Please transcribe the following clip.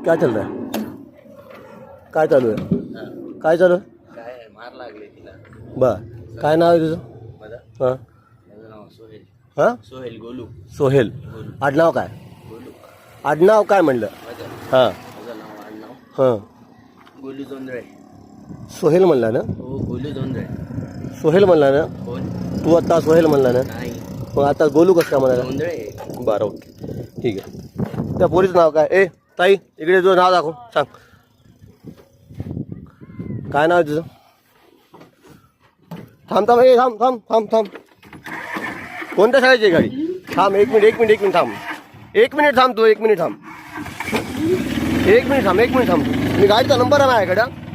काय चालू आहे? काय चालू आहे? काय चालू आहे? काय मार लागले तिला. बर काय नाव आहे तुझं? माझं हां नाव सोहेल. हां सोहेल गोलू. सोहेल. गोलू आडनाव काय? गोलू. आडनाव काय म्हणलं? माझं हां माझं नाव आडनाव हां गोलू जोंधळे. सोहेल म्हणला ना? हो गोलू जोंधळे. सोहेल म्हणला ना? कोण? तू आता सोहेल म्हणला ना? नाही मग आता गोलू कसं काय म्हणाला? जोंधळे. बरं ओके ठीक आहे. त्या पोरीचं नाव काय? ए ताई इकडे तुझं नाव दाखव सांग. काय नाव आहे तुझं? थांब थांब ए थांब थांब थांब थांब. कोणत्या शाळेची आहे गाडी? थांब एक मिनिट थांब. 1 मिनिट थांब तू 1 मिनिट थांब. 1 मिनिट थांब 1 मिनिट थांब. मी गाडीचा नंबर आहे माझ्याकडे.